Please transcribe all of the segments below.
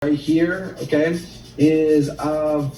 right here, okay, is of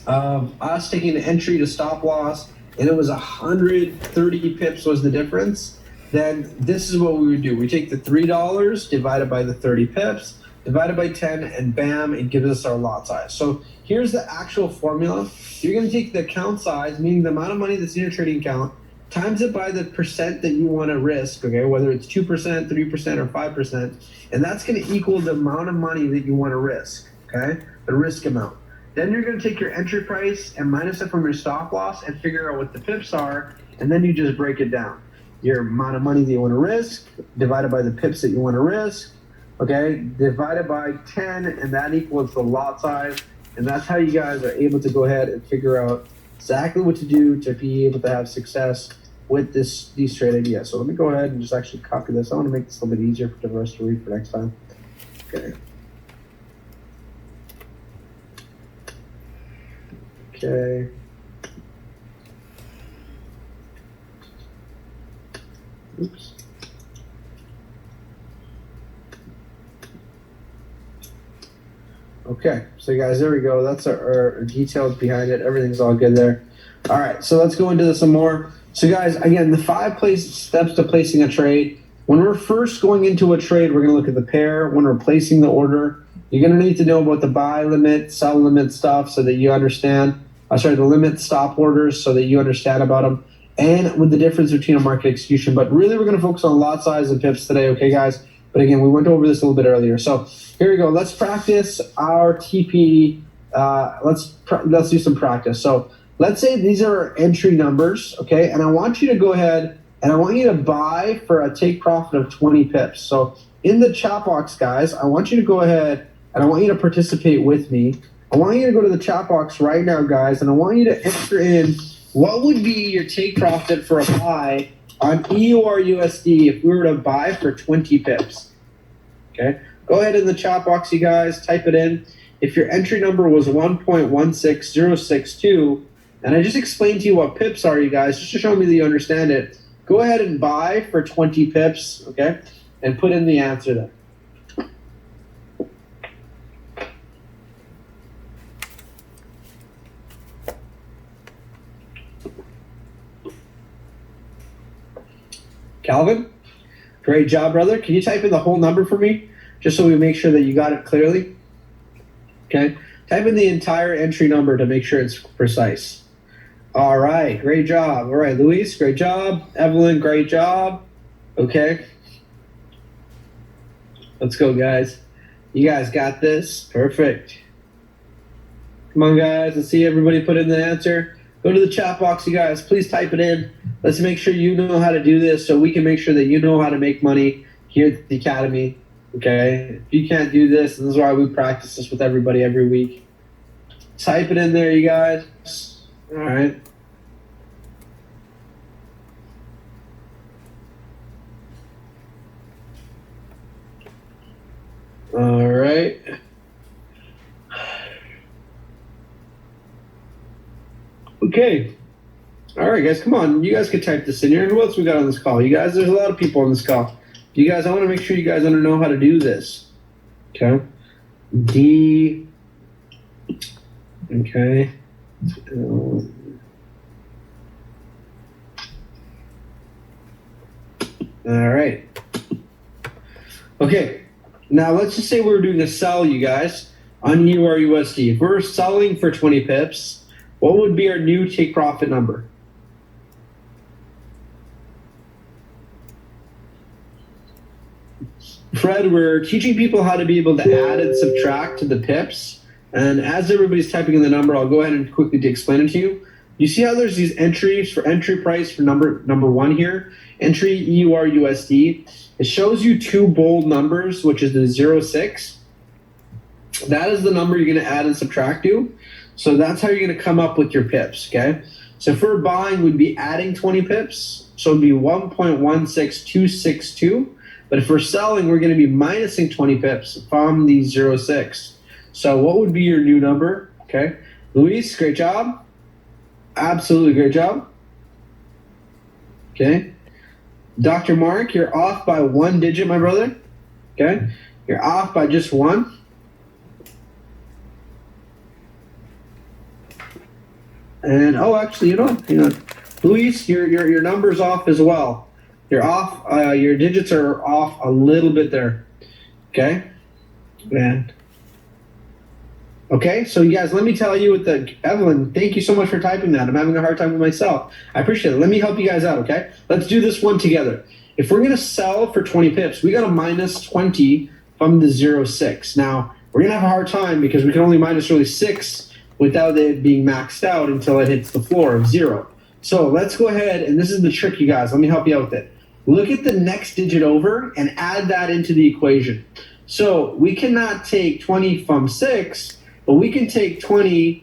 us taking the entry to stop loss, and it was 130 pips was the difference. Then this is what we would do. We take the $3 divided by the 30 pips, divided by 10, and bam, it gives us our lot size. So here's the actual formula. You're going to take the account size, meaning the amount of money that's in your trading account, times it by the percent that you want to risk, okay, whether it's 2%, 3%, or 5%, and that's going to equal the amount of money that you want to risk, okay, the risk amount. Then you're going to take your entry price and minus it from your stop loss and figure out what the pips are, and then you just break it down. Your amount of money that you want to risk divided by the pips that you want to risk, okay, divided by 10, and that equals the lot size, and that's how you guys are able to go ahead and figure out exactly what to do to be able to have success with these trade ideas. So let me go ahead and just actually copy this. I want to make this a little bit easier for us to read for next time. Okay. Okay. Oops. Okay, so guys, there we go. That's our details behind it. Everything's all good there. All right, so let's go into this some more. So guys, again, the 5 steps to placing a trade. When we're first going into a trade, we're going to look at the pair. When we're placing the order, you're going to need to know about the buy limit, sell limit stuff so that you understand. The limit stop orders so that you understand about them, and with the difference between a market execution. But really, we're going to focus on lot size and pips today, okay, guys? But again, we went over this a little bit earlier. So here we go. Let's practice our TP. Let's do some practice. So let's say these are our entry numbers, okay? And I want you to go ahead and I want you to buy for a take profit of 20 pips. So in the chat box, guys, I want you to go ahead and I want you to participate with me. I want you to go to the chat box right now, guys, and I want you to enter in what would be your take profit for a buy on EURUSD if we were to buy for 20 pips. Okay, go ahead in the chat box, you guys, type it in. If your entry number was 1.16062, and I just explained to you what pips are, you guys, just to show me that you understand it, go ahead and buy for 20 pips, okay, and put in the answer there. Calvin, great job, brother. Can you type in the whole number for me, just so we make sure that you got it clearly? Okay, type in the entire entry number to make sure it's precise. All right, great job. All right, Luis, great job. Evelyn, great job. Okay, let's go, guys. You guys got this. Perfect. Come on, guys. Let's see everybody put in the answer. Go to the chat box, you guys. Please type it in. Let's make sure you know how to do this so we can make sure that you know how to make money here at the Academy, okay? If you can't do this, and this is why we practice this with everybody every week. Type it in there, you guys. All right. All right. Okay. All right, guys, come on. You guys can type this in here. Who else we got on this call? You guys, there's a lot of people on this call. You guys, I want to make sure you guys know how to do this. Okay. D. Okay. All right. Okay. Now, let's just say we're doing a sell, you guys, on EURUSD. If we're selling for 20 pips, what would be our new take profit number? Fred, we're teaching people how to be able to add and subtract to the pips. And as everybody's typing in the number, I'll go ahead and quickly explain it to you. You see how there's these entries for entry price for number 1 here? Entry EURUSD. It shows you 2 bold numbers, which is the 06. That is the number you're going to add and subtract to. So that's how you're going to come up with your pips, okay? So if we're buying, we'd be adding 20 pips. So it'd be 1.16262. But if we're selling, we're going to be minusing 20 pips from the 06. So what would be your new number? Okay. Luis, great job. Absolutely great job. Okay. Dr. Mark, you're off by 1 digit, my brother. Okay. You're off by just one. And actually, you know, Luis, your number's off as well. You're off. Your digits are off a little bit there. Okay, and okay. So you guys, let me tell you with the Evelyn. Thank you so much for typing that. I'm having a hard time with myself. I appreciate it. Let me help you guys out. Okay, let's do this one together. If we're gonna sell for 20 pips, we got to minus 20 from the 0.6. Now we're gonna have a hard time because we can only minus really 6 without it being maxed out until it hits the floor of 0. So let's go ahead, and this is the trick, you guys. Let me help you out with it. Look at the next digit over and add that into the equation. So we cannot take 20 from 6, but we can take 20.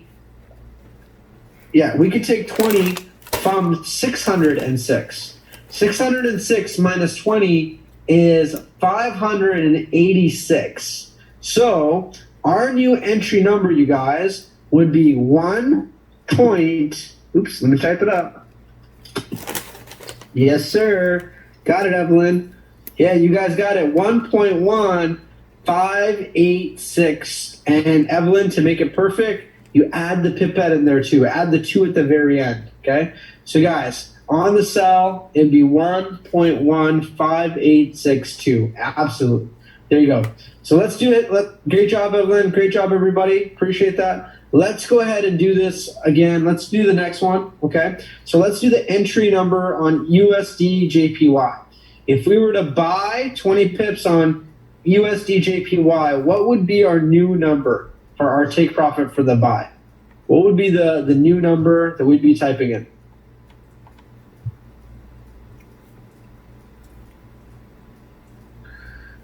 Yeah, we could take 20 from 606. 606 minus 20 is 586. So our new entry number, you guys, would be 1 point. Oops, let me type it up. Yes, sir. Got it, Evelyn. Yeah, you guys got it. 1.1586. And Evelyn, to make it perfect, you add the pipette in there too. Add the 2 at the very end. Okay? So guys, on the sell, it'd be 1.15862. Absolutely. There you go. So let's do it. Great job, Evelyn. Great job, everybody. Appreciate that. Let's go ahead and do this again. Let's do the next one, okay? So let's do the entry number on USD JPY. If we were to buy 20 pips on USD JPY, what would be our new number for our take profit for the buy? What would be the new number that we'd be typing in?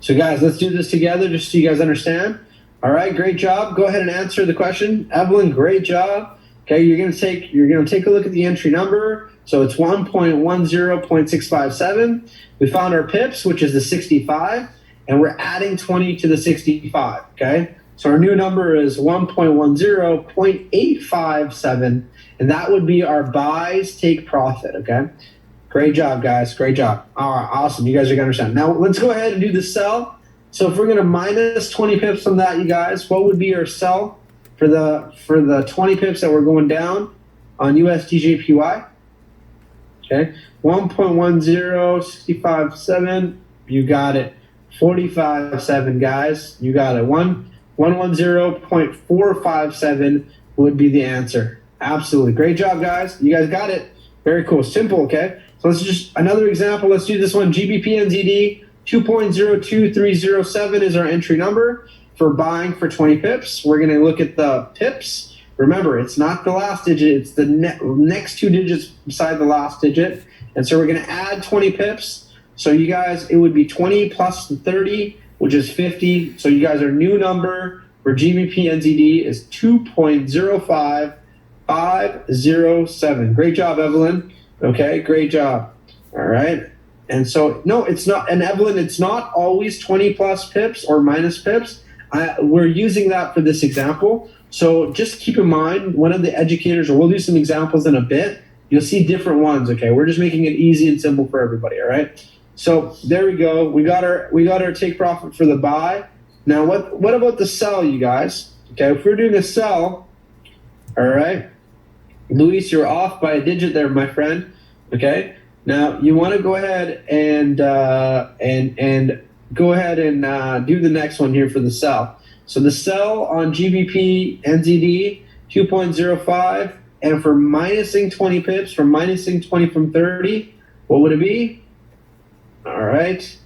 So guys, let's do this together just so you guys understand. All right, great job. Go ahead and answer the question. Evelyn, great job. Okay, you're gonna take a look at the entry number. So it's 1.10.657. We found our pips, which is the 65, and we're adding 20 to the 65. Okay, so our new number is 1.10.857, and that would be our buys take profit. Okay, great job, guys. Great job. All right, awesome. You guys are gonna understand. Now let's go ahead and do the sell. So if we're going to minus 20 pips from that, you guys, what would be our sell for the 20 pips that we're going down on USD JPY? Okay, 1.10657. You got it. 45.7, guys. You got it. 110.457 would be the answer. Absolutely. Great job, guys. You guys got it. Very cool. Simple, okay? So let's just, another example. Let's do this one. GBP NZD. 2.02307 is our entry number for buying for 20 pips. We're going to look at the pips. Remember, it's not the last digit. It's the next 2 digits beside the last digit. And so we're going to add 20 pips. So you guys, it would be 20 plus 30, which is 50. So you guys, our new number for GBP NZD is 2.05507. Great job, Evelyn. Okay, great job. All right. And so, no, it's not. And Evelyn, it's not always 20 plus pips or minus pips. We're using that for this example. So just keep in mind, one of the educators, or we'll do some examples in a bit, you'll see different ones, okay? We're just making it easy and simple for everybody, all right? So there we go. We got our take profit for the buy. Now, what about the sell, you guys? Okay, if we're doing a sell, all right, Luis, you're off by a digit there, my friend, okay? Now you want to go ahead and do the next one here for the sell. So the sell on GBP NZD 2.05, and for minusing 20 pips, from minusing 20 from 30, what would it be? All right.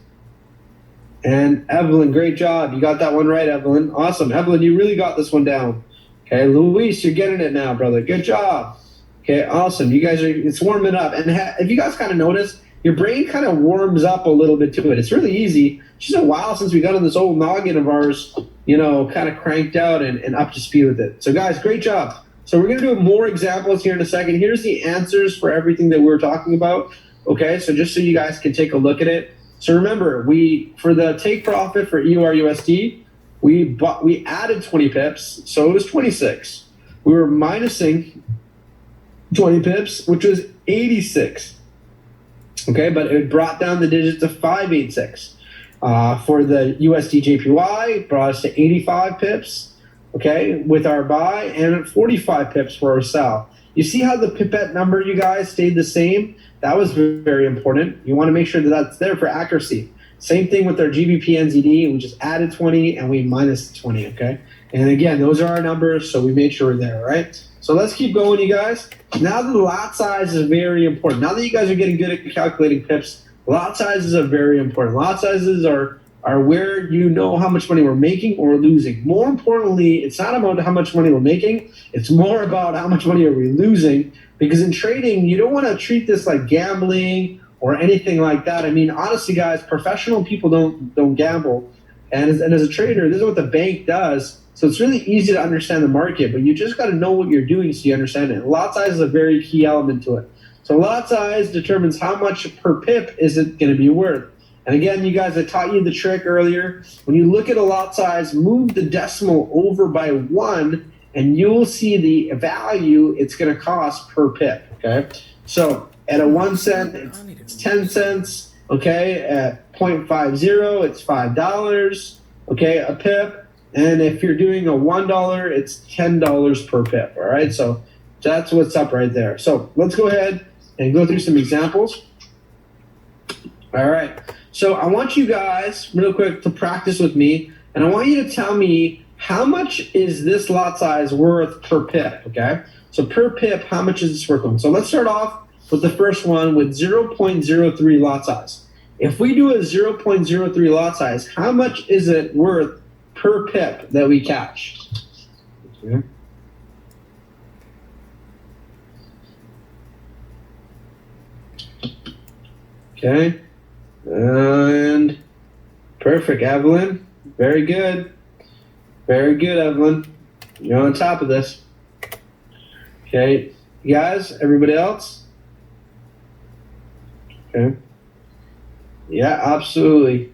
And Evelyn, great job. You got that one right, Evelyn. Awesome. Evelyn, you really got this one down. Okay, Luis, you're getting it now, brother. Good job. Okay, awesome. You guys it's warming up. And if you guys kind of notice, your brain kind of warms up a little bit to it. It's really easy. It's just a while since we got on this old noggin of ours, kind of cranked out and up to speed with it. So guys, great job. So we're going to do more examples here in a second. Here's the answers for everything that we're talking about. Okay, so just so you guys can take a look at it. So remember, for the take profit for EURUSD, we added 20 pips, so it was 26. We were minusing 20 pips, which was 86. Okay, but it brought down the digits to 586. For the USD JPY, brought us to 85 pips, okay, with our buy, and at 45 pips for our sell. You see how the pipette number, you guys, stayed the same? That was very important. You want to make sure that that's there for accuracy. Same thing with our GBP NZD. We just added 20 and we minus 20, okay? And again, those are our numbers, so we made sure we're there, right? So let's keep going, you guys. Now the lot size is very important. Now that you guys are getting good at calculating pips, lot sizes are very important. Lot sizes are where you know how much money we're making or losing. More importantly, it's not about how much money we're making. It's more about how much money are we losing. Because in trading, you don't want to treat this like gambling or anything like that. I mean, honestly, guys, professional people don't gamble. And as a trader, this is what the bank does. So it's really easy to understand the market, but you just got to know what you're doing so you understand it. Lot size is a very key element to it. So lot size determines how much per pip is it going to be worth. And again, you guys, I taught you the trick earlier. When you look at a lot size, move the decimal over by 1, and you'll see the value it's going to cost per pip, okay? So at a 1 cent, it's 10 cents, okay? At 0.50, it's $5, okay, a pip. And if you're doing a $1, it's $10 per pip, all right? So that's what's up right there. So let's go ahead and go through some examples. All right. So I want you guys, real quick, to practice with me, and I want you to tell me how much is this lot size worth per pip, okay? So per pip, how much is this worth? So let's start off with the first one with 0.03 lot size. If we do a 0.03 lot size, how much is it worth per pip that we catch? Okay. Okay. And perfect, Evelyn. Very good. Very good, Evelyn. You're on top of this. Okay. You guys, everybody else? Okay. Yeah, absolutely.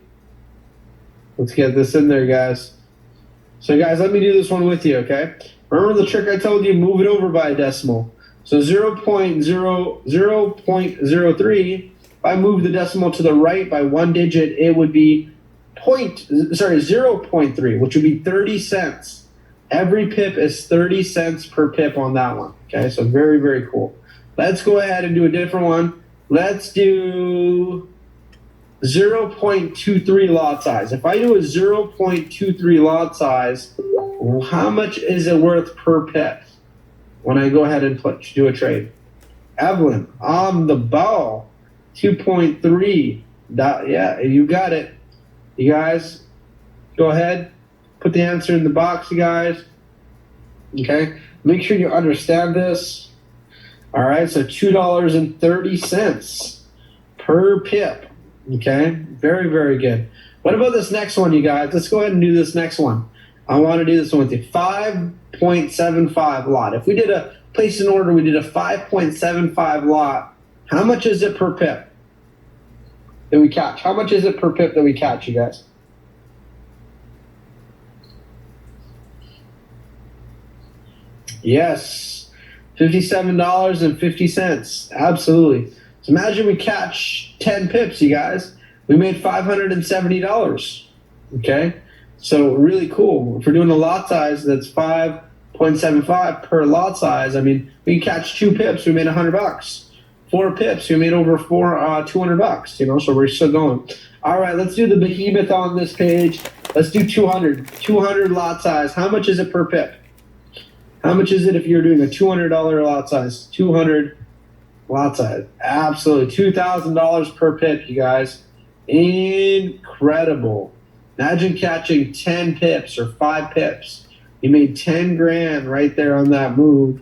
Let's get this in there, guys. So, guys, let me do this one with you, okay? Remember the trick I told you? Move it over by a decimal. So 0.03, if I move the decimal to the right by 1 digit, it would be 0.3, which would be 30 cents. Every pip is 30 cents per pip on that one. Okay, so very, very cool. Let's go ahead and do a different one. Let's do 0.23 lot size. If I do a 0.23 lot size, how much is it worth per pip when I go ahead and do a trade? Evelyn, on the ball. 2.3. Yeah, you got it. You guys, go ahead. Put the answer in the box, you guys. Okay? Make sure you understand this. All right, so $2.30 per pip. Okay? Very, very good. What about this next one, you guys? Let's go ahead and do this next one. I want to do this one with you. 5.75 lot. If we did a place in order, we did a 5.75 lot. How much is it per pip that we catch? How much is it per pip that we catch, you guys? Yes, $57.50. Absolutely. So imagine we catch 10 pips, you guys. We made $570. Okay? So really cool. If we're doing a lot size that's 5.75 per lot size, I mean, we can catch 2 pips, we made $100. 4 pips, we made over $200, you know, so we're still going. All right, let's do the behemoth on this page. Let's do 200 lot size. How much is it per pip? How much is it if you're doing a $200 lot size? 200 lot size. Absolutely. $2,000 per pip, you guys. Incredible. Imagine catching 10 pips or 5 pips. You made 10 grand right there on that move.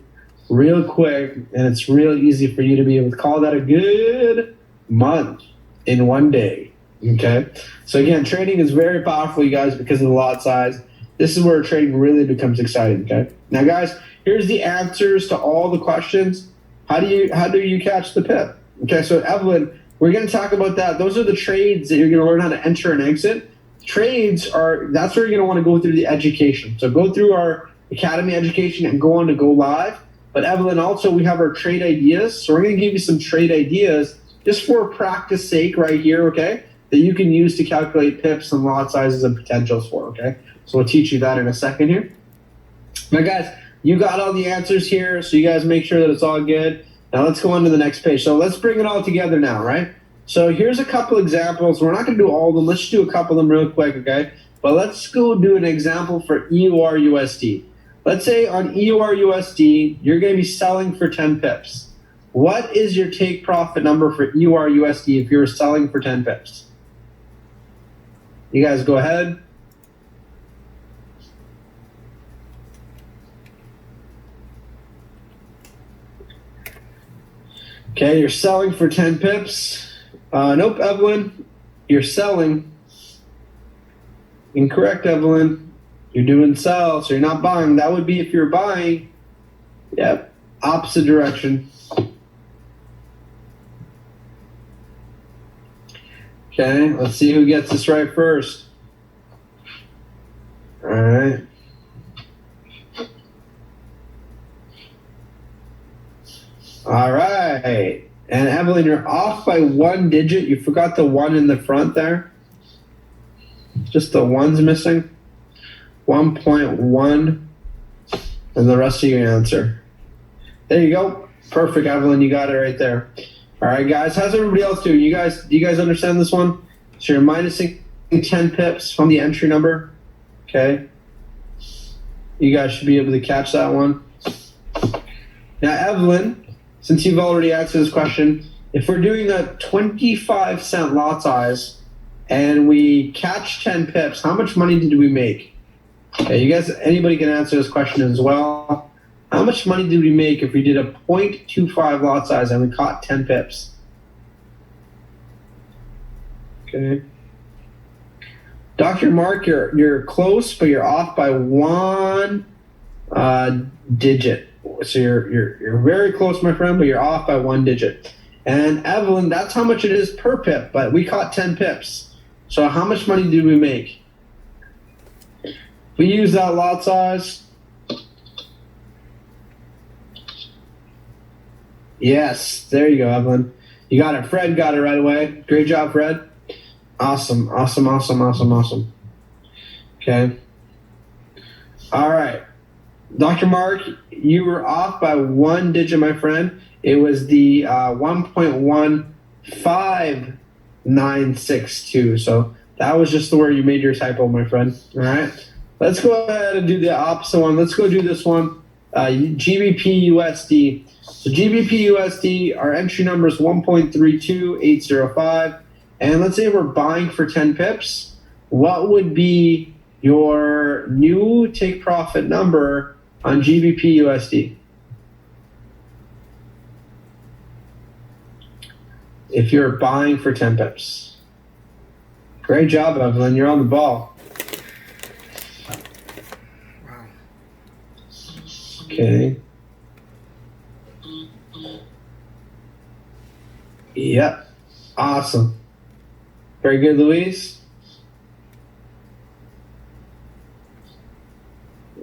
Real quick, and it's real easy for you to be able to call that a good month in one day. Okay, so again, trading is very powerful, you guys, because of the lot size. This is where trading really becomes exciting. Okay, now guys, here's the answers to all the questions. How do you catch the pip? Okay, so Evelyn, we're going to talk about that. Those are the trades that you're going to learn how to enter and exit. Trades that's where you're going to want to go through the education. So go through our Academy education and go on to go live. But Evelyn, also we have our trade ideas. So we're going to give you some trade ideas just for practice sake right here, okay? that you can use to calculate pips and lot sizes and potentials for, okay? So we'll teach you that in a second here. Now, guys, you got all the answers here, so you guys make sure that it's all good. Now let's go on to the next page. So let's bring it all together now, right? So here's a couple examples. We're not going to do all of them. Let's just do a couple of them real quick, okay? But let's go do an example for EURUSD. Let's say on EURUSD, you're going to be selling for 10 pips. What is your take profit number for EURUSD if you're selling for 10 pips? You guys go ahead. Okay, you're selling for 10 pips. Nope, Evelyn, you're selling. Incorrect, Evelyn. You're doing sell, so you're not buying. That would be if you're buying. Yep, opposite direction. Okay, let's see who gets this right first. All right. All right. And Evelyn, you're off by 1 digit. You forgot the 1 in the front there. Just the 1's missing. 1.1. And the rest of your answer. There you go. Perfect, Evelyn. You got it right there. All right, guys. How's everybody else doing? Do you guys understand this one? So you're minusing 10 pips from the entry number. Okay. You guys should be able to catch that one. Now, Evelyn, since you've already answered this question, if we're doing a 25-cent lot size and we catch 10 pips, how much money did we make? Okay, you guys, anybody can answer this question as well. How much money did we make if we did a 0.25 lot size and we caught 10 pips? Okay. Dr. Mark, you're close, but you're off by 1 digit. So you're very close, my friend, but you're off by 1 digit. And Evelyn, that's how much it is per pip, but we caught 10 pips. So how much money did we make? If we use that lot size. Yes, there you go, Evelyn. You got it. Fred got it right away. Great job, Fred. Awesome, awesome, awesome, awesome, awesome. Okay. All right. Dr. Mark, you were off by 1 digit, my friend. It was the 1.15962. So that was just where you made your typo, my friend. All right. Let's go ahead and do the opposite one. Let's go do this one. GBP USD. So GBP USD, our entry number is 1.32805. And let's say we're buying for 10 pips. What would be your new take profit number on GBP USD? If you're buying for 10 pips. Great job, Evelyn. You're on the ball. Wow. Okay. Yep. Awesome. Very good, Louise.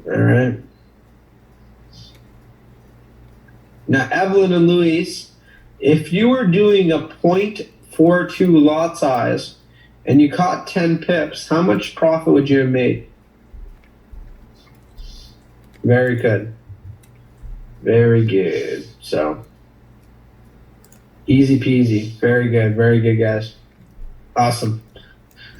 All right. Now, Evelyn and Louise, if you were doing a 0.42 lot size and you caught 10 pips, how much profit would you have made? Very good. Very good. So, easy peasy. Very good, guys. Awesome.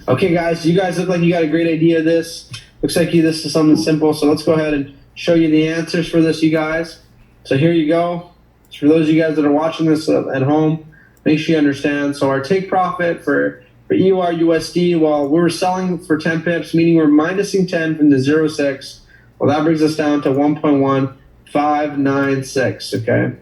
Okay, guys, you guys look like you got a great idea of this. Looks like this is something simple, so let's go ahead and show you the answers for this, you guys. So here you go. For those of you guys that are watching this at home, make sure you understand. So our take profit for EURUSD, well, we were selling for 10 pips, meaning we're minusing 10 from the 0.6. Well, that brings us down to 1.1596, okay?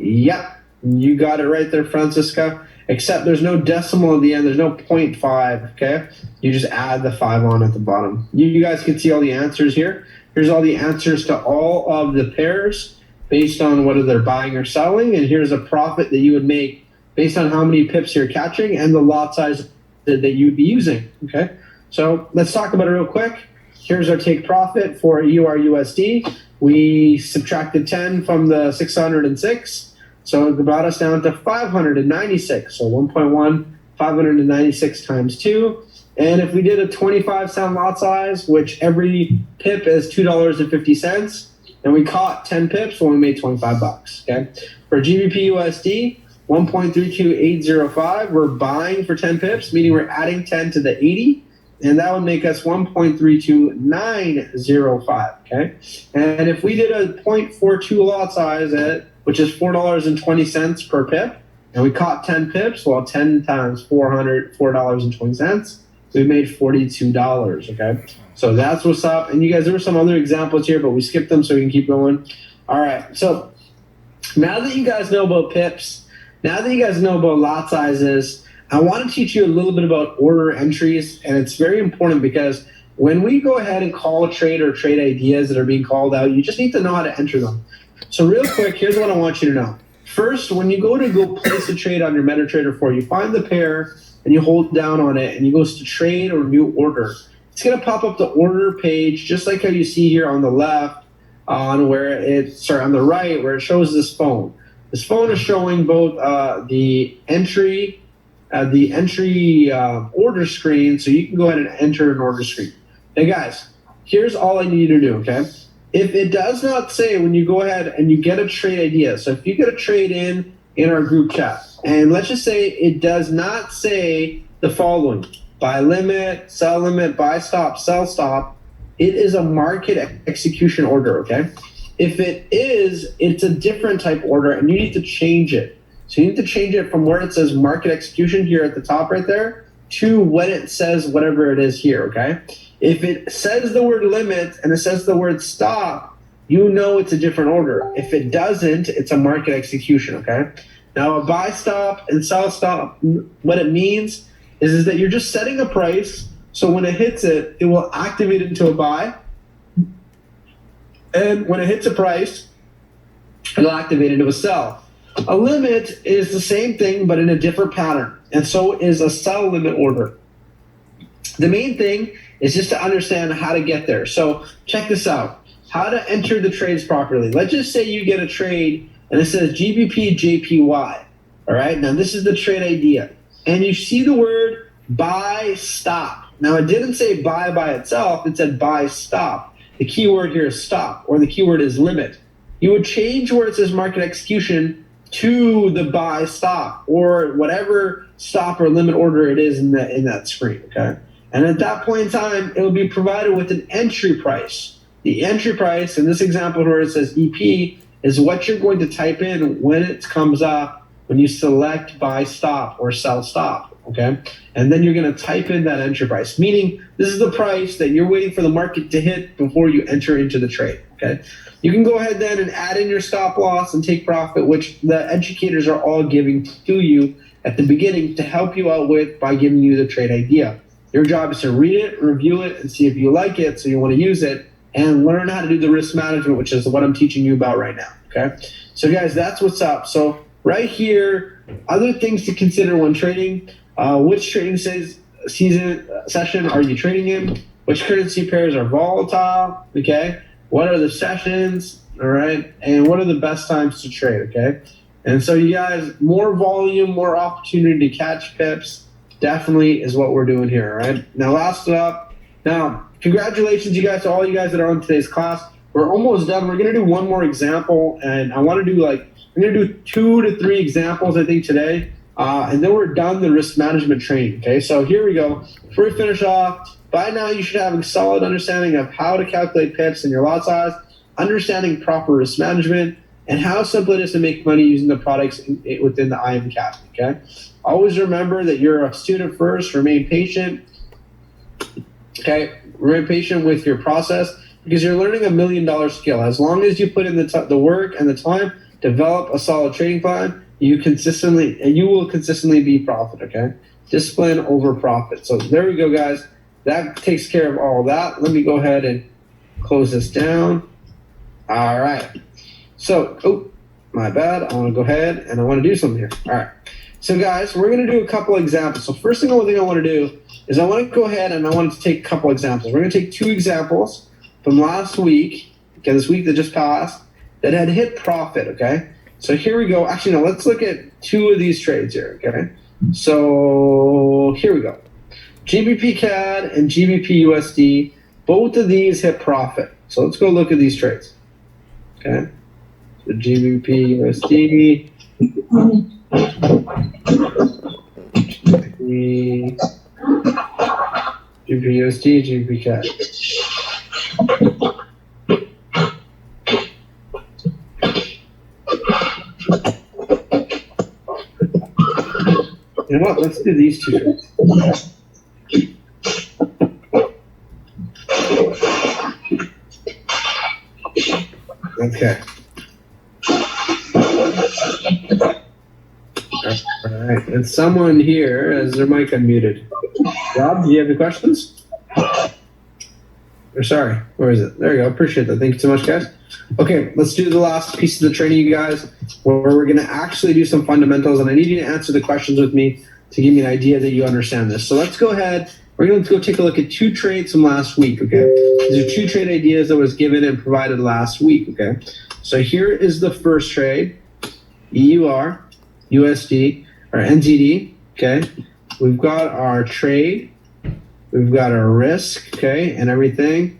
Yep, you got it right there, Francisca. Except there's no decimal at the end. There's no 0.5, okay? You just add the 5 on at the bottom. You guys can see all the answers here. Here's all the answers to all of the pairs based on whether they're buying or selling. And here's a profit that you would make based on how many pips you're catching and the lot size that you'd be using, okay? So let's talk about it real quick. Here's our take profit for EURUSD. We subtracted 10 from the 606, so it brought us down to 596. So 1.1, 596 times 2. And if we did a 25-cent lot size, which every pip is $2.50, and we caught 10 pips, well, we made 25 bucks. Okay. For GBP USD, 1.32805, we're buying for 10 pips, meaning we're adding 10 to the 80, and that would make us 1.32905. Okay. And if we did a 0.42 lot size which is $4.20 per pip, and we caught 10 pips, well, 10 times $4.20, we made $42. Okay. So that's what's up. And you guys, there were some other examples here, but we skipped them so we can keep going. All right. So now that you guys know about pips, now that you guys know about lot sizes, I want to teach you a little bit about order entries. And it's very important because when we go ahead and call a trade or trade ideas that are being called out, you just need to know how to enter them. So real quick, here's what I want you to know. First, when you go place a trade on your MetaTrader 4, you find the pair and you hold down on it and you go to trade or new order. It's going to pop up the order page, just like how you see here on the left, on the right, where it shows this phone. This phone is showing both the entry order screen, so you can go ahead and enter an order screen. Now, guys, here's all I need you to do, okay? If it does not say when you go ahead and you get a trade idea, so if you get a trade in our group chat, and let's just say it does not say the following: buy limit, sell limit, buy stop, sell stop, it is a market execution order, okay? If it is, it's a different type order, and you need to change it. So you need to change it from where it says market execution here at the top right there to when it says whatever it is here, okay? If it says the word limit and it says the word stop, you know it's a different order. If it doesn't, it's a market execution, okay? Now, a buy stop and sell stop, what it means is that you're just setting a price, so when it hits it, it will activate into a buy. And when it hits a price, it'll activate into a sell. A limit is the same thing, but in a different pattern. And so is a sell limit order. The main thing is just to understand how to get there. So check this out. How to enter the trades properly. Let's just say you get a trade and it says GBP JPY. All right. Now this is the trade idea. And you see the word buy stop. Now it didn't say buy by itself. It said buy stop. The keyword here is stop, or the keyword is limit. You would change where it says market execution to the buy stop, or whatever stop or limit order it is in that screen, okay? And at that point in time, it will be provided with an entry price. The entry price, in this example where it says EP, is what you're going to type in when it comes up, when you select buy stop or sell stop, okay? And then you're going to type in that entry price, meaning this is the price that you're waiting for the market to hit before you enter into the trade, okay? You can go ahead then and add in your stop loss and take profit, which the educators are all giving to you at the beginning to help you out with by giving you the trade idea. Your job is to read it, review it, and see if you like it, so you want to use it, and learn how to do the risk management, which is what I'm teaching you about right now, okay? So guys, that's what's up. So right here, other things to consider when trading: which trading session are you trading in? Which currency pairs are volatile, okay? What are the sessions, all right? And what are the best times to trade, okay? And so you guys, more volume, more opportunity to catch pips definitely is what we're doing here, all right? Now, last up, congratulations, you guys, to all you guys that are on today's class. We're almost done. We're going to do one more example, and I want to do I'm going to do 2 to 3 examples, I think, today, and then we're done the risk management training, okay? So here we go. Before we finish off, by now you should have a solid understanding of how to calculate pips and your lot size, understanding proper risk management, and how simple it is to make money using the products within the IM Academy, okay? Always remember that you're a student first. Remain patient, okay? Remain patient with your process because you're learning $1 million skill. As long as you put in the work and the time, develop a solid trading plan, you will consistently be profit, okay? Discipline over profit. So there we go, guys. That takes care of all that. Let me go ahead and close this down. All right. So, my bad. I want to go ahead and I want to do something here. All right. So guys, we're going to do a couple examples. So first thing I want to do is I want to go ahead and I want to take a couple examples. We're going to take 2 examples from last week, okay, this week that just passed, that had hit profit, okay? So here we go. Actually, no, let's look at 2 of these trades here, okay? So here we go. GBP CAD and GBP USD, both of these hit profit. So let's go look at these trades, okay? So GBP USD, GBP USD, GBP CAD. You know what? Let's do these 2 trades. Okay. All right. And someone here has their mic unmuted. Rob, do you have any questions? Or sorry, where is it? There you go. Appreciate that. Thank you so much, guys. Okay, let's do the last piece of the training, you guys, where we're going to actually do some fundamentals, and I need you to answer the questions with me to give me an idea that you understand this. So let's go ahead. We're going to go take a look at 2 trades from last week, okay? These are 2 trade ideas that was given and provided last week, okay? So here is the first trade, EUR, USD, or NZD, okay? We've got our trade, we've got our risk, okay, and everything.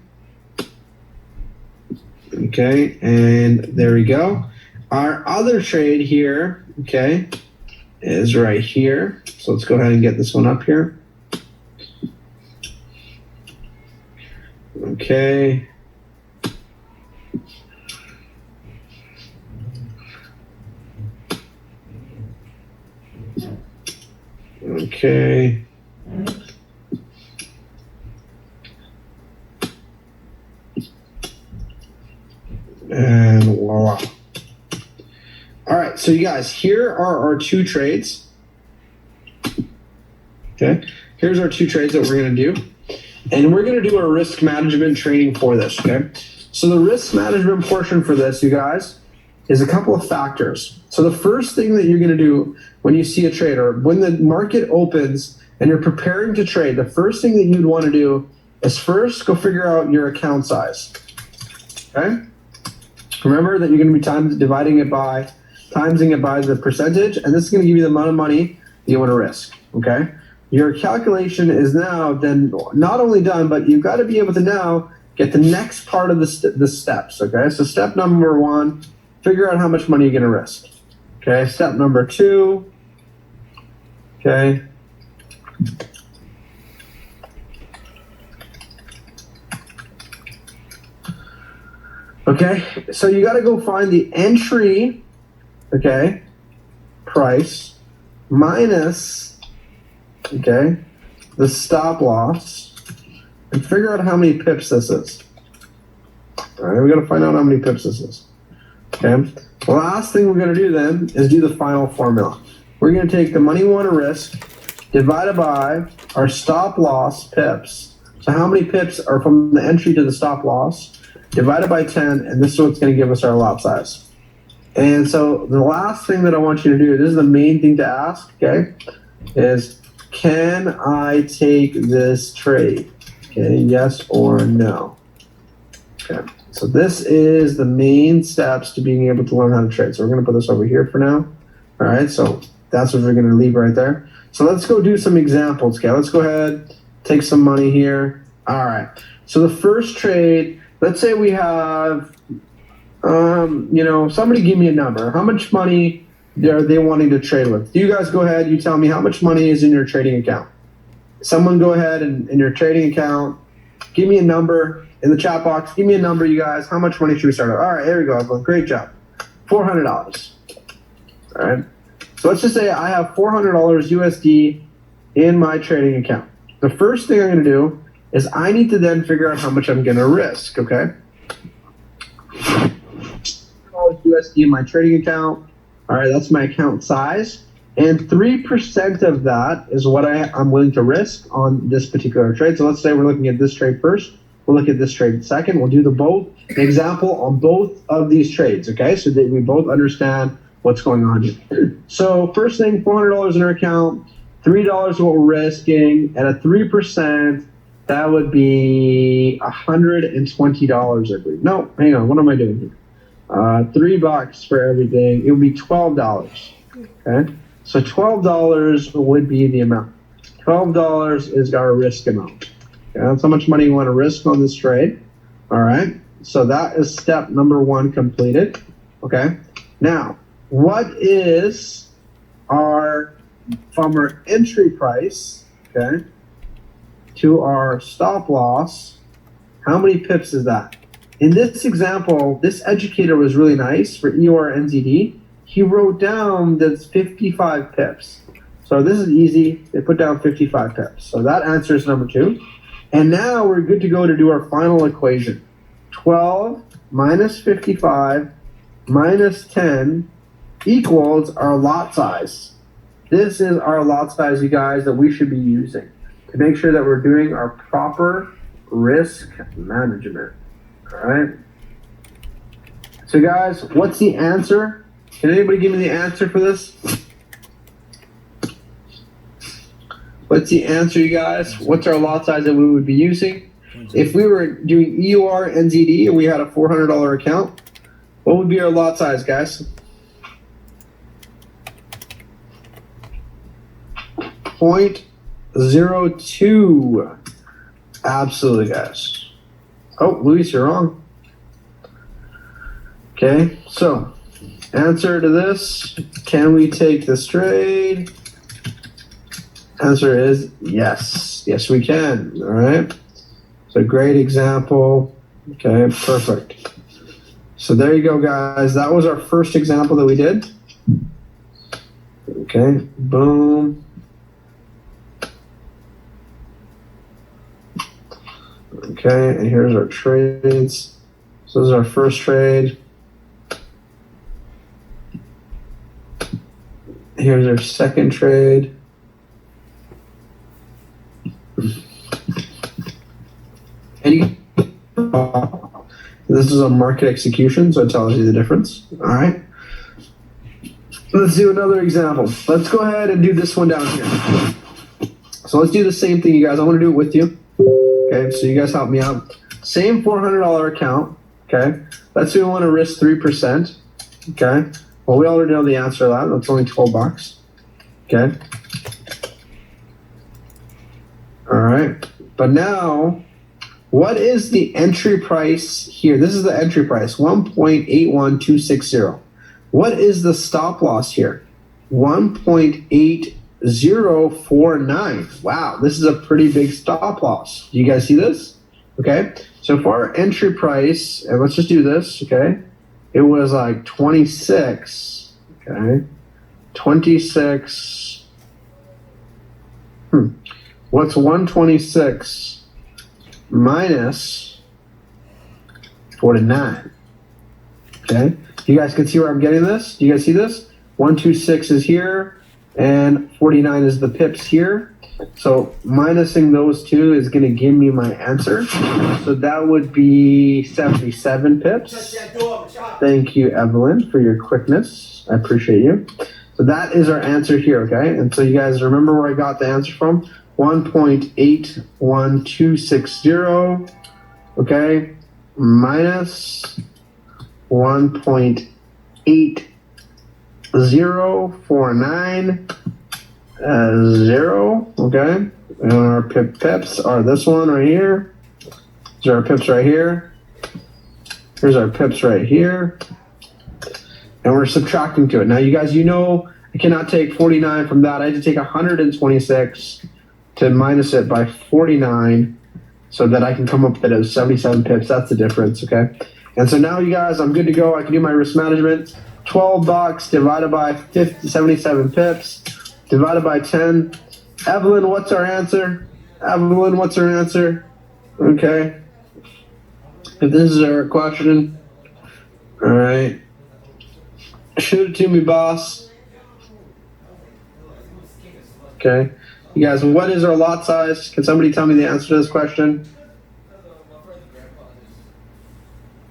Okay, and there we go. Our other trade here, okay, is right here. So let's go ahead and get this one up here. Okay. Okay. And voila. All right, so you guys, here are our 2 trades. Okay, here's our 2 trades that we're going to do. And we're going to do a risk management training for this, okay? So the risk management portion for this, you guys, is a couple of factors. So the first thing that you're going to do when you see a trade, or when the market opens and you're preparing to trade, the first thing that you'd want to do is first go figure out your account size, okay? Remember that you're going to be timesing it by the percentage, and this is going to give you the amount of money you want to risk, okay? Your calculation is now then not only done, but you've got to be able to now get the next part of the steps, okay? So step number 1, figure out how much money you're going to risk, okay? Step number 2, okay? Okay, so you got to go find the entry, okay, price minus, okay, the stop loss, and figure out how many pips this is. All right, we got to find out how many pips this is. Okay, the last thing we're going to do then is do the final formula. We're going to take the money we want to risk divided by our stop loss pips. So how many pips are from the entry to the stop loss? Divided by 10, and this is what's going to give us our lot size. And so the last thing that I want you to do, this is the main thing to ask, okay, is can I take this trade? Okay, yes or no. Okay, so this is the main steps to being able to learn how to trade. So we're going to put this over here for now. All right, so that's what we're going to leave right there. So let's go do some examples. Okay, let's go ahead, take some money here. All right, so the first trade, let's say we have, somebody give me a number. How much money are they wanting to trade with? You guys go ahead, you tell me how much money is in your trading account. Someone go ahead and in your trading account, give me a number in the chat box. Give me a number, you guys. How much money should we start with? All right, here we go, everyone. Great job. $400. All right. So let's just say I have $400 USD in my trading account. The first thing I'm going to do is I need to then figure out how much I'm going to risk, okay? $400 USD in my trading account. All right, that's my account size. And 3% of that is what I'm willing to risk on this particular trade. So let's say we're looking at this trade first. We'll look at this trade second. We'll do an example on both of these trades, okay? So that we both understand what's going on here. So first thing, $400 in our account, $3 is what we're risking. At a 3%, that would be $120, I believe. No, hang on, what am I doing here? $3 for everything. It would be $12. Okay, so $12 would be the amount. $12 is our risk amount. Okay, that's how much money you want to risk on this trade. All right, so that is step number 1 completed. Okay, now what is our, from our entry price, okay, to our stop loss, how many pips is that? In this example, this educator was really nice for EOR NZD. He wrote down that's 55 pips. So this is easy. They put down 55 pips. So that answers number 2. And now we're good to go to do our final equation. 12 minus 55 minus 10 equals our lot size. This is our lot size, you guys, that we should be using to make sure that we're doing our proper risk management. All right. So guys, what's the answer? Can anybody give me the answer for this? What's the answer, you guys? What's our lot size that we would be using? If we were doing EOR NZD and we had a $400 account, what would be our lot size, guys? 0.02. Absolutely, guys. Oh, Luis, you're wrong. Okay, so answer to this, can we take this trade? Answer is yes. Yes, we can. All right. So great example. Okay, perfect. So there you go, guys. That was our first example that we did. Okay, boom. Okay, and here's our trades. So this is our first trade. Here's our second trade. And this is a market execution, so it tells you the difference. All right. Let's do another example. Let's go ahead and do this one down here. So let's do the same thing, you guys. I want to do it with you. Okay, so you guys help me out. Same $400 account. Okay, let's say we want to risk 3%. Okay, well, we already know the answer to that. That's only $12. Okay. All right, but now, what is the entry price here? This is the entry price, 1.81260. What is the stop loss here? 1.8049. Wow, this is a pretty big stop loss. Do you guys see this? Okay, so for our entry price, and let's just do this, okay? It was like 26, okay? 26, what's 126 minus 49? Okay, you guys can see where I'm getting this? Do you guys see this? 126 is here, and 49 is the pips here. So minusing those two is going to give me my answer. So that would be 77 pips. Thank you, Evelyn, for your quickness. I appreciate you. So that is our answer here, okay? And so you guys remember where I got the answer from? 1.81260, okay, minus 1.8049, 0, okay? And our pips are this one right here. These are our pips right here. Here's our pips right here. And we're subtracting to it. Now, you guys, you know I cannot take 49 from that. I had to take 126 to minus it by 49 so that I can come up with it as 77 pips. That's the difference, okay? And so now, you guys, I'm good to go. I can do my risk management. $12 divided by 77 pips divided by 10. Evelyn, what's our answer? Evelyn, what's our answer? Okay. If this is our question, all right. Shoot it to me, boss. Okay. You guys, what is our lot size? Can somebody tell me the answer to this question?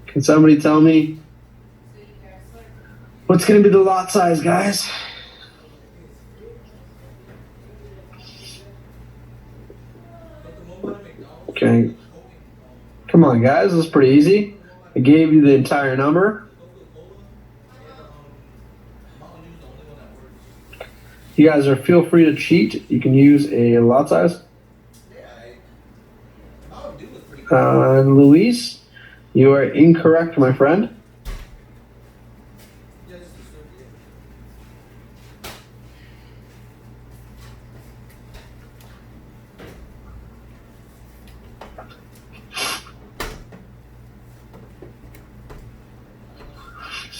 Can somebody tell me? What's going to be the lot size, guys? Okay. Come on, guys. That's pretty easy. I gave you the entire number. You guys feel free to cheat. You can use a lot size. Luis, you are incorrect, my friend.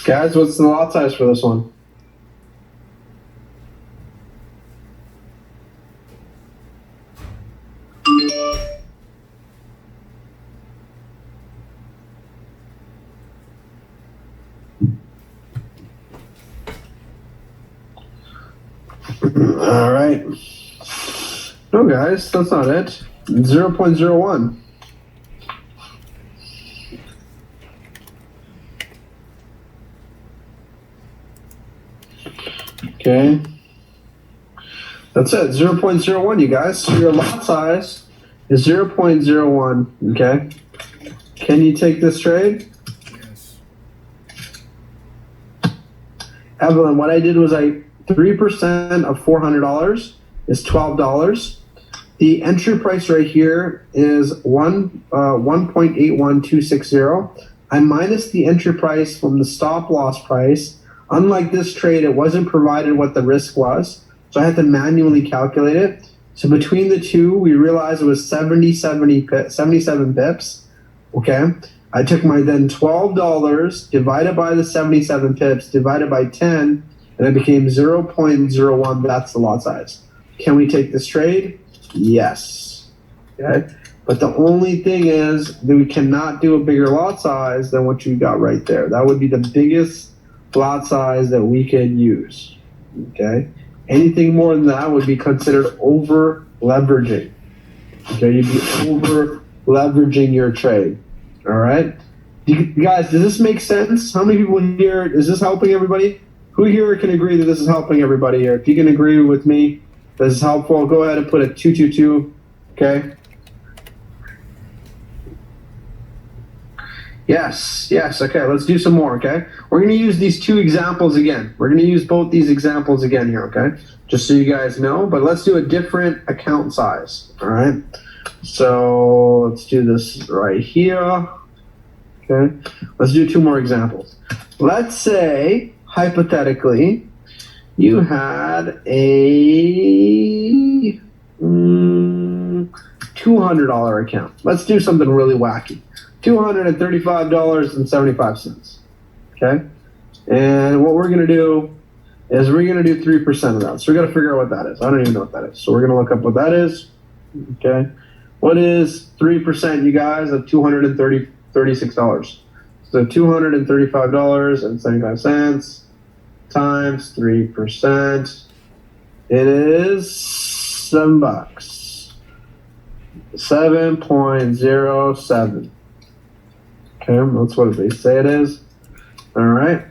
Guys, what's the lot size for this one? All right. No, guys, that's not it. 0.01. Okay. That's it. 0.01, you guys. So your lot size is 0.01. Okay. Can you take this trade? Yes. Evelyn, what I did was 3% of $400 is $12. The entry price right here is 1.81260. I minus the entry price from the stop loss price. Unlike this trade, it wasn't provided what the risk was, so I had to manually calculate it. So between the two, we realized it was 77 pips. Okay, I took my then $12 divided by the 77 pips divided by 10, and it became 0.01. That's the lot size. Can we take this trade? Yes. Okay. But the only thing is that we cannot do a bigger lot size than what you got right there. That would be the biggest lot size that we could use. Okay. Anything more than that would be considered over leveraging. Okay. You'd be over leveraging your trade. All right. Guys, does this make sense? How many people here? Is this helping everybody? Who here can agree that this is helping everybody here? If you can agree with me, this is helpful. Go ahead and put a 222. Okay. Yes. Okay, let's do some more. Okay. We're going to use these two examples again. We're going to use both these examples again here. Okay. Just so you guys know, but let's do a different account size. All right. So let's do this right here. Okay. Let's do two more examples. Let's say, hypothetically, you had a $200 account. Let's do something really wacky. $235.75. Okay? And what we're going to do is we're going to do 3% of that. So we're going to figure out what that is. I don't even know what that is. So we're going to look up what that is. Okay? What is 3%, you guys, of $236? So $235.75 times 3%. It is $7. 7.07. Okay, that's what they say it is. All right.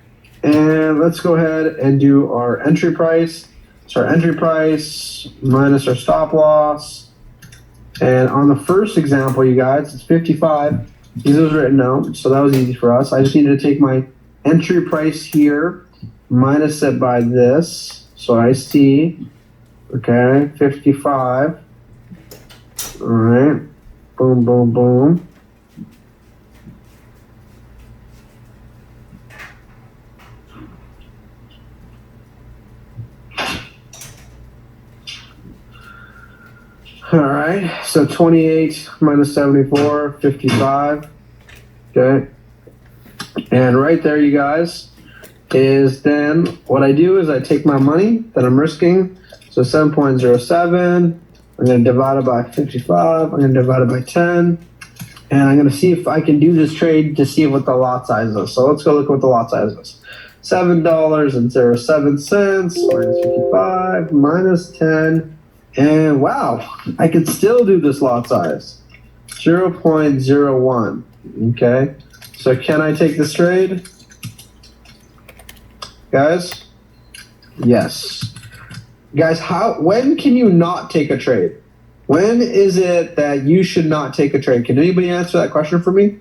And let's go ahead and do our entry price. So our entry price minus our stop loss. And on the first example, you guys, it's 55. This was written out, so that was easy for us. I just needed to take my entry price here, minus it by this. So I see, okay, 55. All right. Boom, boom, boom. All right, so 28 minus 74, 55. Okay. And right there, you guys, is then what I do is I take my money that I'm risking. So 7.07. I'm going to divide it by 55. I'm going to divide it by 10. And I'm going to see if I can do this trade to see what the lot size is. So let's go look what the lot size is. $7.07 minus 55 minus 10. And wow, I could still do this lot size. 0.01. Okay. So can I take this trade? guys? Yes. Guys, when can you not take a trade? When is it that you should not take a trade? Can anybody answer that question for me?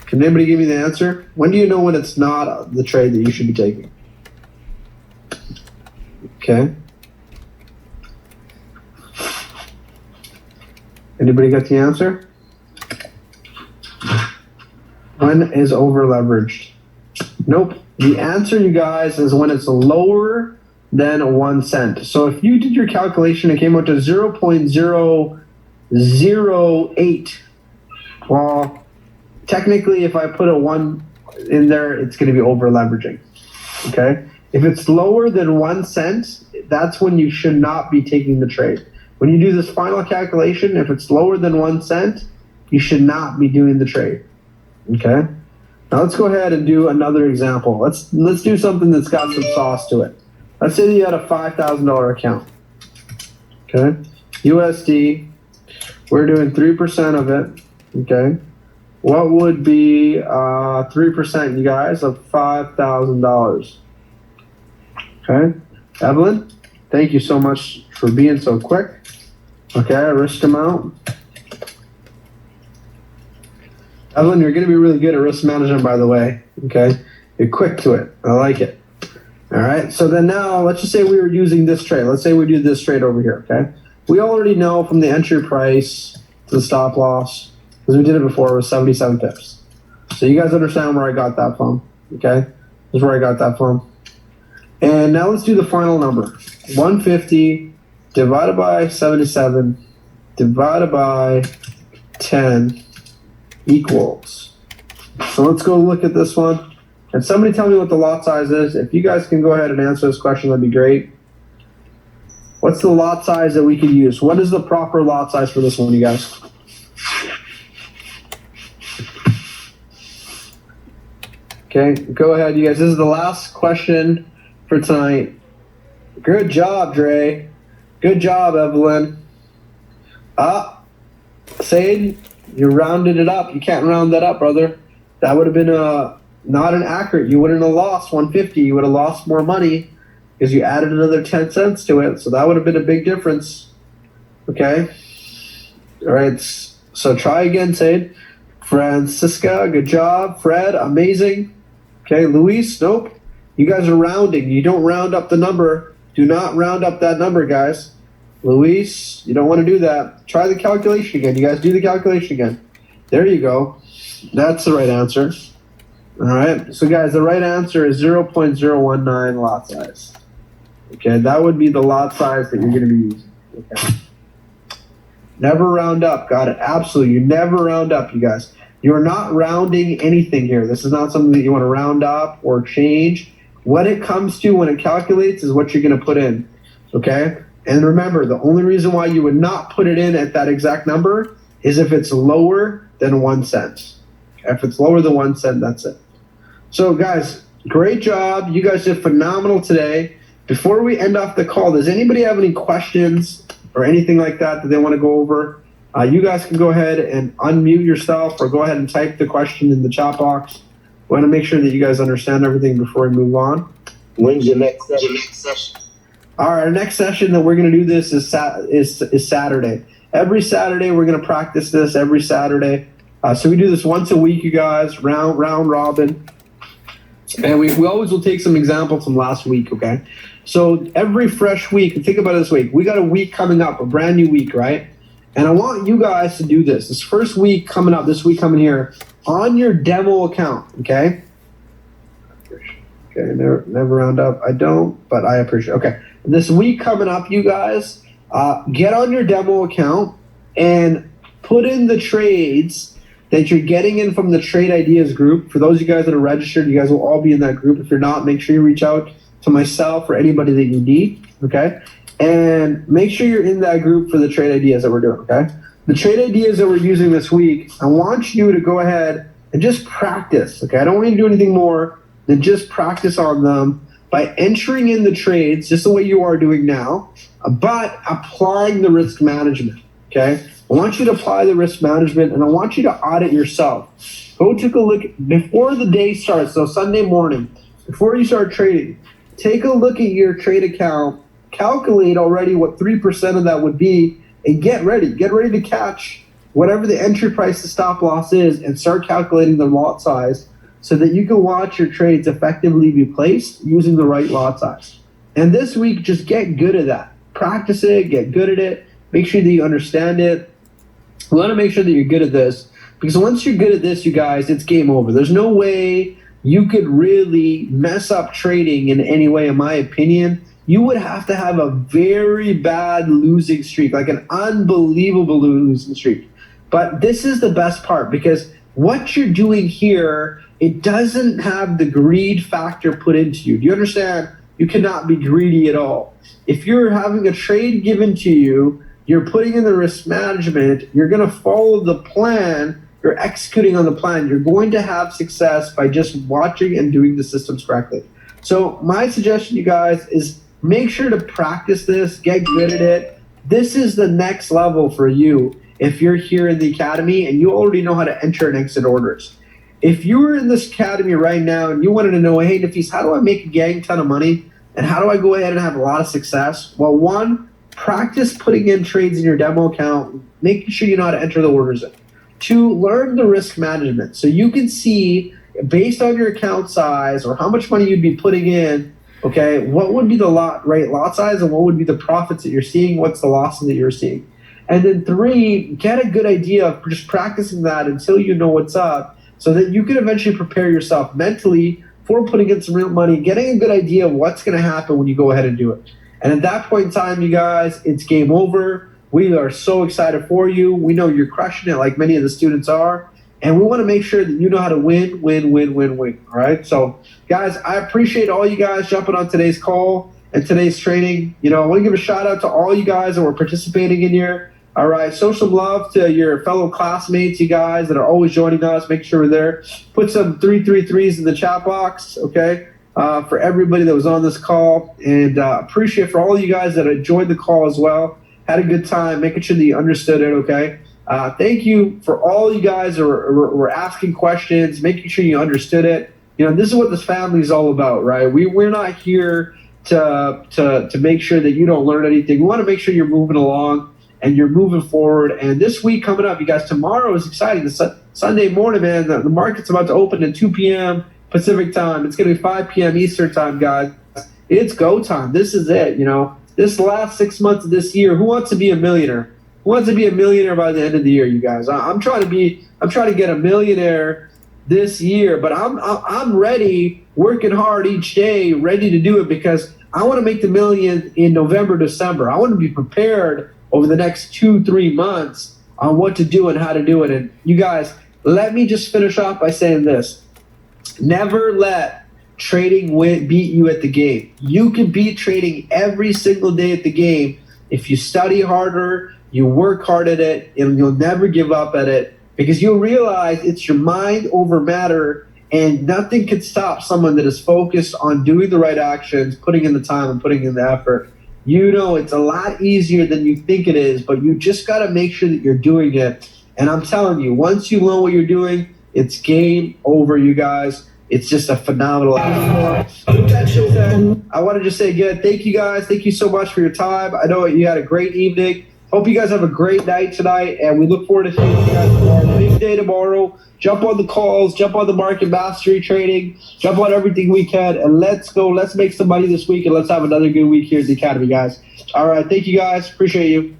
Can anybody give me the answer? When do you know when it's not the trade that you should be taking? Okay. Anybody got the answer? When is over leveraged? Nope. The answer, you guys, is when it's lower than 1 cent. So if you did your calculation, it came out to 0.008. Well, technically, if I put a 1 in there, it's going to be over leveraging. Okay? If it's lower than 1 cent, that's when you should not be taking the trade. When you do this final calculation, if it's lower than 1 cent, you should not be doing the trade. Okay? Now let's go ahead and do another example. Let's do something that's got some sauce to it. Let's say that you had a $5,000 account. Okay? USD. We're doing 3% of it. Okay? What would be 3%, you guys, of $5,000? Okay? Evelyn, thank you so much for being so quick. Okay, risk amount. Evelyn, you're going to be really good at risk management, by the way. Okay? You're quick to it. I like it. All right? So then now, let's just say we were using this trade. Let's say we do this trade over here, okay? We already know from the entry price to the stop loss, because we did it before, it was 77 pips. So you guys understand where I got that from, okay? This is where I got that from. And now let's do the final number. 150 divided by 77 divided by 10 equals. So let's go look at this one. And somebody tell me what the lot size is. If you guys can go ahead and answer this question, that'd be great. What's the lot size that we could use? What is the proper lot size for this one, you guys? Okay, go ahead, you guys. This is the last question for tonight. Good job, Dre. Good job, Evelyn. Sade, you rounded it up. You can't round that up, brother. That would have been not an accurate. You wouldn't have lost 150. You would have lost more money because you added another 10 cents to it. So that would have been a big difference. Okay? All right. So try again, Sade. Francisca, good job. Fred, amazing. Okay, Luis, nope. You guys are rounding. You don't round up the number. Do not round up that number, guys. Luis, you don't want to do that. Try the calculation again. You guys do the calculation again. There you go. That's the right answer. All right. So, guys, the right answer is 0.019 lot size. Okay, that would be the lot size that you're going to be using. Okay. Never round up. Got it. Absolutely. You never round up, you guys. You're not rounding anything here. This is not something that you want to round up or change. What it comes to when it calculates is what you're going to put in. Okay? And remember, the only reason why you would not put it in at that exact number is if it's lower than 1 cent. If it's lower than 1 cent, that's it. So, guys, great job. You guys did phenomenal today. Before we end off the call, does anybody have any questions or anything like that they want to go over? You guys can go ahead and unmute yourself or go ahead and type the question in the chat box. We want to make sure that you guys understand everything before we move on. When's your next session? All right, our next session that we're going to do this is Saturday. Every Saturday, we're going to practice this every Saturday. So we do this once a week, you guys, round robin. And we always will take some examples from last week, okay? So every fresh week, think about it this week. We got a week coming up, a brand new week, right? And I want you guys to do this. This first week coming up, this week coming here, on your demo account, okay? Okay, never round up. I don't, but I appreciate it. Okay, this week coming up, you guys, get on your demo account and put in the trades that you're getting in from the Trade Ideas group. For those of you guys that are registered, you guys will all be in that group. If you're not, make sure you reach out to myself or anybody that you need, okay? And make sure you're in that group for the trade ideas that we're doing, okay? The trade ideas that we're using this week, I want you to go ahead and just practice, okay? I don't want you to do anything more than just practice on them by entering in the trades just the way you are doing now, but applying the risk management, okay? I want you to apply the risk management, and I want you to audit yourself. Go take a look before the day starts, so Sunday morning, before you start trading, take a look at your trade account, calculate already what 3% of that would be, and get ready. Get ready to catch whatever the entry price to stop loss is and start calculating the lot size so that you can watch your trades effectively be placed using the right lot size. And this week, just get good at that. Practice it, get good at it, make sure that you understand it. We want to make sure that you're good at this, because once you're good at this, you guys, it's game over. There's no way you could really mess up trading in any way, in my opinion. You would have to have a very bad losing streak, like an unbelievable losing streak. But this is the best part, because what you're doing here, it doesn't have the greed factor put into you. Do you understand? You cannot be greedy at all. If you're having a trade given to you, you're putting in the risk management, you're going to follow the plan, you're executing on the plan, you're going to have success by just watching and doing the systems correctly. So my suggestion, you guys, is make sure to practice this, get good at it. This is the next level for you if you're here in the academy and you already know how to enter and exit orders. If you were in this academy right now and you wanted to know, hey, Nafeez, how do I make a gang ton of money? And how do I go ahead and have a lot of success? Well, one, practice putting in trades in your demo account, making sure you know how to enter the orders in. Two, learn the risk management so you can see, based on your account size or how much money you'd be putting in, okay, what would be the lot size and what would be the profits that you're seeing, what's the losses that you're seeing. And then three, get a good idea of just practicing that until you know what's up so that you can eventually prepare yourself mentally for putting in some real money, getting a good idea of what's going to happen when you go ahead and do it. And at that point in time, you guys, it's game over. We are so excited for you. We know you're crushing it like many of the students are. And we want to make sure that you know how to win, win, win, win, win. All right? So, guys, I appreciate all you guys jumping on today's call and today's training. You know, I want to give a shout out to all you guys that were participating in here. All right, show some love to your fellow classmates, you guys that are always joining us. Make sure we're there. Put some 333s in the chat box, okay, for everybody that was on this call. And appreciate for all you guys that joined the call as well. Had a good time, making sure that you understood it, okay? Thank you for all you guys who were asking questions, making sure you understood it. You know, this is what this family is all about, right? We're not here to make sure that you don't learn anything. We want to make sure you're moving along and you're moving forward. And this week coming up, you guys, tomorrow is exciting. The Sunday morning, man, the market's about to open at 2 p.m. Pacific time. It's going to be 5 p.m. Eastern time, guys. It's go time. This is it, you know. This last 6 months of this year, who wants to be a millionaire? Who wants to be a millionaire by the end of the year, you guys? I'm trying to get a millionaire this year, but I'm ready, working hard each day, ready to do it because I want to make the million in November, December. I want to be prepared over the next 2-3 months on what to do and how to do it. And you guys, let me just finish off by saying this. Never let trading beat you at the game. You can beat trading every single day at the game if you study harder, you work hard at it, and you'll never give up at it because you'll realize it's your mind over matter, and nothing can stop someone that is focused on doing the right actions, putting in the time and putting in the effort. You know, it's a lot easier than you think it is, but you just got to make sure that you're doing it. And I'm telling you, once you know what you're doing, it's game over, you guys. It's just a phenomenal episode. That being said, I want to just say again, thank you guys. Thank you so much for your time. I know you had a great evening. Hope you guys have a great night tonight, and we look forward to seeing you guys tomorrow. Big day tomorrow. Jump on the calls, jump on the market mastery training, jump on everything we can, and let's go. Let's make some money this week, and let's have another good week here at the Academy, guys. All right. Thank you, guys. Appreciate you.